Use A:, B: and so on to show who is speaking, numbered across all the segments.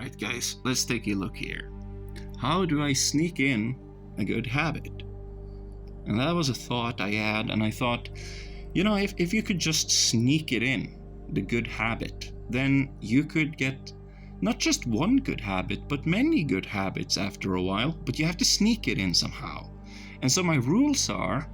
A: right, guys, let's take a look here. How do I sneak in a good habit? And that was a thought I had, and I thought, if you could just sneak it in, the good habit, then you could get not just one good habit, but many good habits after a while, but you have to sneak it in somehow. And so my rules are,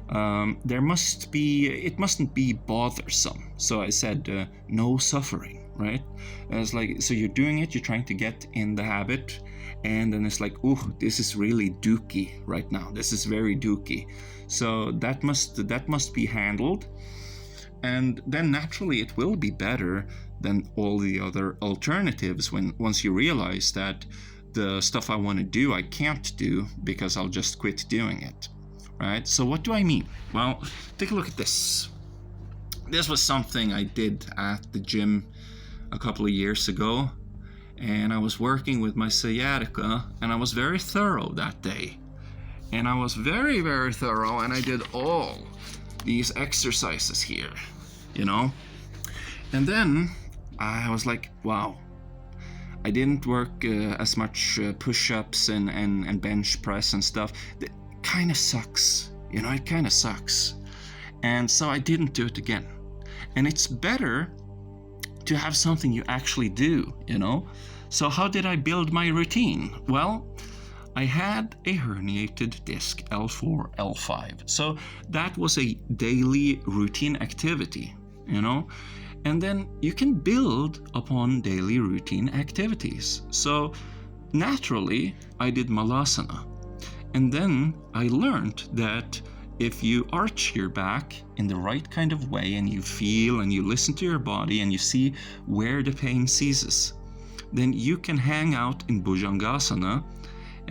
A: it mustn't be bothersome. So I said, no suffering, right? And it's like, so you're doing it, you're trying to get in the habit, and then it's like, ooh, this is really dookie right now. This is very dookie. So that must be handled. And then naturally it will be better than all the other alternatives once you realize that the stuff I want to do, I can't do because I'll just quit doing it, right? So what do I mean? Well, take a look at this. This was something I did at the gym a couple of years ago, and I was working with my sciatica, and I was very thorough that day. And I was very, very thorough, and I did all these exercises here, And then I was like, wow, I didn't work as much push-ups and bench press and stuff. It kind of sucks, it kind of sucks. And so I didn't do it again. And it's better to have something you actually do, So how did I build my routine? Well, I had a herniated disc, L4, L5. So that was a daily routine activity, And then you can build upon daily routine activities. So naturally, I did malasana. And then I learned that if you arch your back in the right kind of way, and you feel and you listen to your body and you see where the pain ceases, then you can hang out in bhujangasana,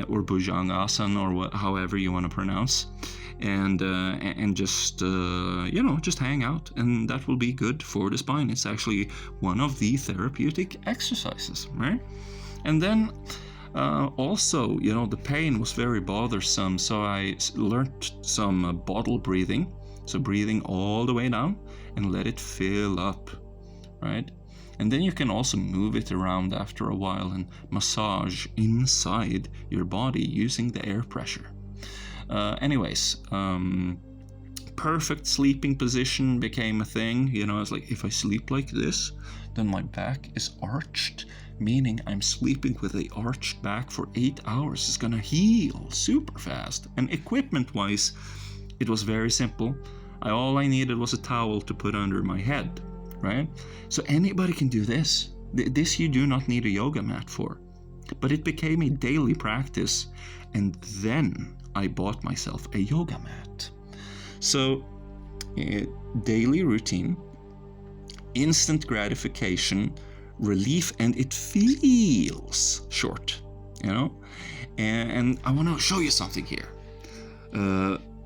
A: or bhujangasana, or however you want to pronounce, and just just hang out, and that will be good for the spine. It's actually one of the therapeutic exercises, right? And then also, the pain was very bothersome, so I learned some bottle breathing, so breathing all the way down and let it fill up, right? And then you can also move it around after a while and massage inside your body using the air pressure. Perfect sleeping position became a thing. I was like, if I sleep like this, then my back is arched, meaning I'm sleeping with a arched back for 8 hours. It's gonna heal super fast. And equipment-wise, it was very simple. All I needed was a towel to put under my head, right? So anybody can do this. This you do not need a yoga mat for. But it became a daily practice, and then I bought myself a yoga mat. So, daily routine, instant gratification, relief, and it feels short, And I want to show you something here.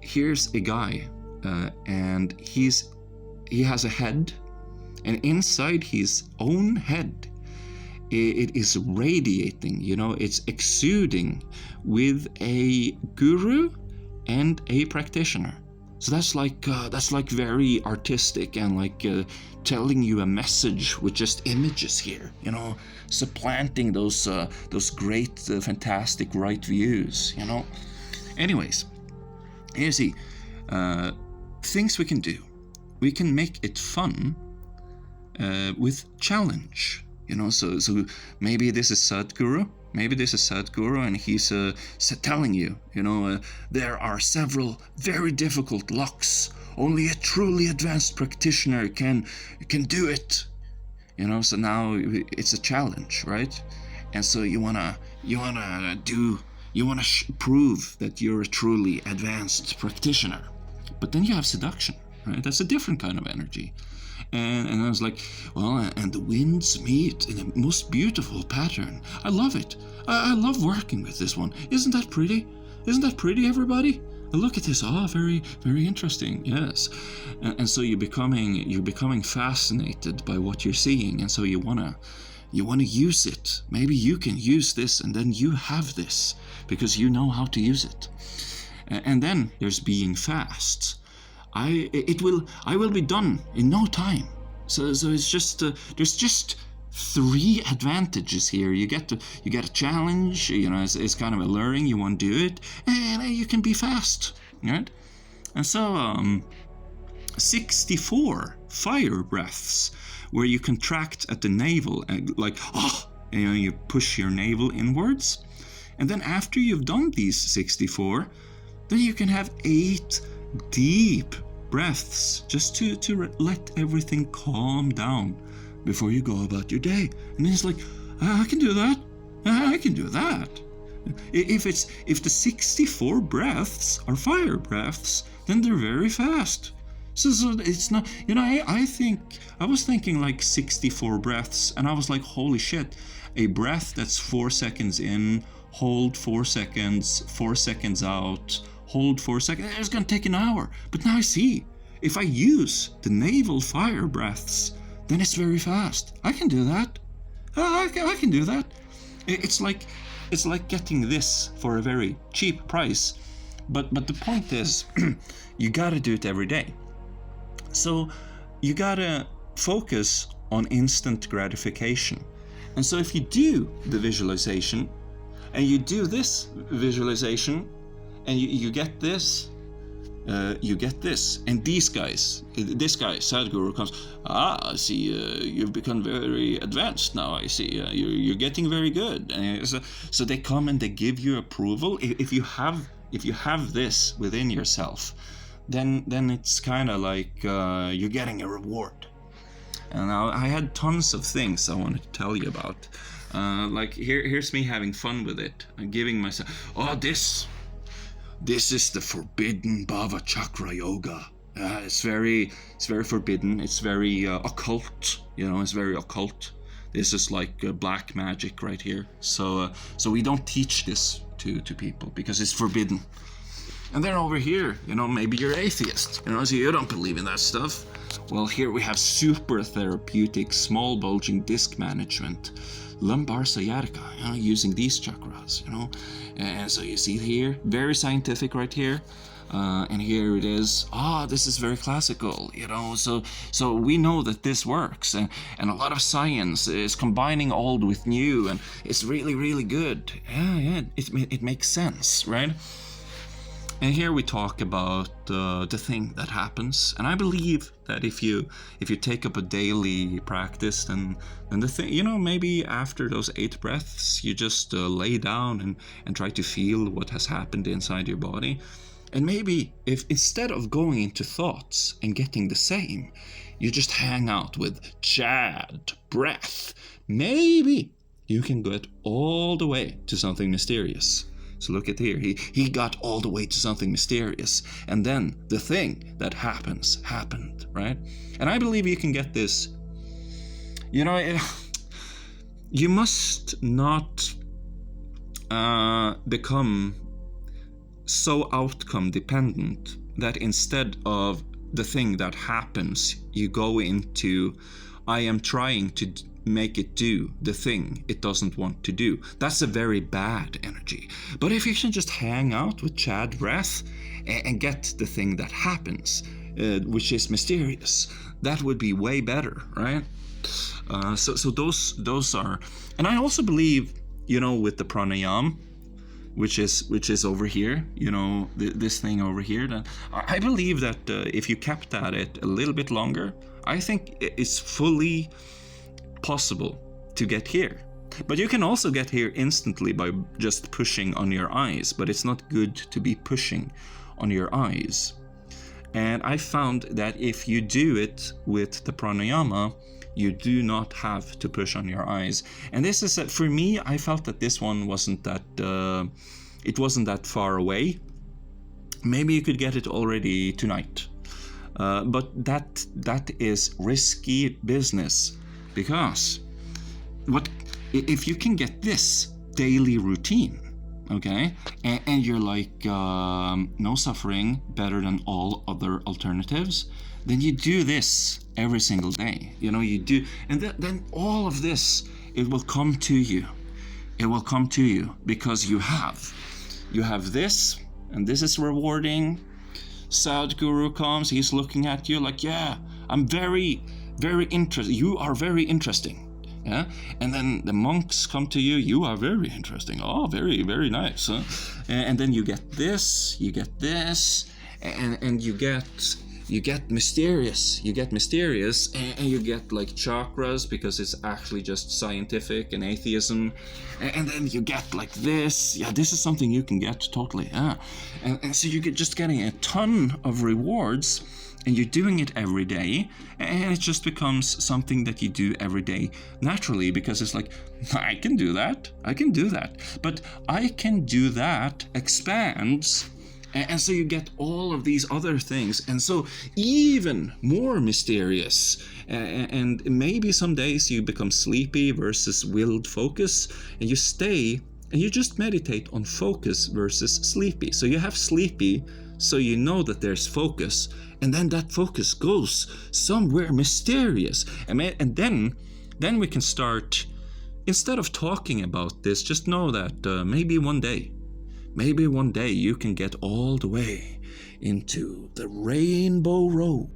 A: Here's a guy, and he has a head, and inside his own head, it is radiating, it's exuding with a guru and a practitioner. So that's like very artistic and like telling you a message with just images here, supplanting those great, fantastic right views, Anyways, you see, things we can do. We can make it fun with challenge. So maybe this is Sadhguru. And he's telling you, there are several very difficult locks. Only a truly advanced practitioner can do it. So now it's a challenge, right? And so you wanna prove that you're a truly advanced practitioner. But then you have seduction, right? That's a different kind of energy. And I was like, well, and the winds meet in a most beautiful pattern. I love it. I love working with this one. Isn't that pretty? Isn't that pretty, everybody? Look at this. Very, very interesting. Yes. And so you're becoming fascinated by what you're seeing, and so you wanna use it. Maybe you can use this, and then you have this because you know how to use it. And then there's being fast. I will be done in no time. So it's just there's just three advantages here. You get a challenge, you know, it's kind of alluring, you want to do it, and you can be fast, right? And so 64 fire breaths where you contract at the navel and like, you know, you push your navel inwards. And then after you've done these 64, then you can have 8 deep breaths just to let everything calm down before you go about your day. And it's like, I can do that. I can do that. If the 64 breaths are fire breaths, then they're very fast. So it's not, you know, I was thinking like 64 breaths, and I was like, holy shit, a breath that's 4 seconds in, hold 4 seconds, 4 seconds out, hold 4 seconds, it's gonna take an hour. But now I see, if I use the navel fire breaths, then it's very fast. I can do that. I can do that. It's like getting this for a very cheap price. But the point is, you gotta do it every day. So you gotta focus on instant gratification. And so if you do the visualization, and you do this visualization, and you get this, and this guy, Sadhguru, comes, I see, you've become very advanced now, I see, you're getting very good. And so they come and they give you approval. If you have this within yourself, then it's kind of like you're getting a reward. And I had tons of things I wanted to tell you about. Like here's me having fun with it. I'm giving myself, this is the forbidden Bhava Chakra Yoga. It's very forbidden. It's very occult. You know, it's very occult. This is like black magic right here. So we don't teach this to people because it's forbidden. And then over here, you know, maybe you're atheist. You know, so you don't believe in that stuff. Well, here we have super therapeutic small bulging disc management, lumbar sciatica, you know, using these chakras, you know. And so you see here, very scientific right here. And here it is. This is very classical, you know. So we know that this works, and a lot of science is combining old with new, and it's really, really good. Yeah, it makes sense, right? And here we talk about the thing that happens, and I believe that if you take up a daily practice, then the thing, you know, maybe after those 8 breaths, you just lay down and try to feel what has happened inside your body. And maybe if instead of going into thoughts and getting the same, you just hang out with Chad breath, maybe you can get all the way to something mysterious. So look at here, he got all the way to something mysterious, and then the thing that happened, right? And I believe you can get this. You know, you must not become so outcome dependent that instead of the thing that happens, you go into, I am trying to make it do the thing it doesn't want to do. That's a very bad energy. But if you can just hang out with Chad breath and get the thing that happens, which is mysterious, that would be way better, right? So those are, and I also believe, you know, with the pranayama, which is over here, you know, this thing over here, that I believe that if you kept at it a little bit longer, I think it's fully possible to get here. But you can also get here instantly by just pushing on your eyes, but it's not good to be pushing on your eyes. And I found that if you do it with the pranayama, you do not have to push on your eyes. And this is, for me, I felt that this one wasn't that, it wasn't that far away. Maybe you could get it already tonight. But that is risky business. Because if you can get this daily routine, okay, and you're like, no suffering, better than all other alternatives, then you do this every single day. You know, you do, and then all of this, it will come to you. It will come to you because you have this, and this is rewarding. Sadhguru comes, he's looking at you like, yeah, I'm very, very interested. You are very interesting. Yeah, and then the monks come to you. You are very interesting. Oh, very, very nice. Huh? And then you get this, and you get mysterious. You get mysterious, and you get like chakras because it's actually just scientific and atheism. And then you get like this. Yeah, this is something you can get totally. Yeah, and so you get just getting a ton of rewards. And you're doing it every day, and it just becomes something that you do every day naturally, because it's like, I can do that, but I can do that expands, and so you get all of these other things, and so even more mysterious, and maybe some days you become sleepy versus willed focus, and you stay, and you just meditate on focus versus sleepy. So you have sleepy, so you know that there's focus, and then that focus goes somewhere mysterious. And then we can start, instead of talking about this, just know that maybe one day you can get all the way into the rainbow road.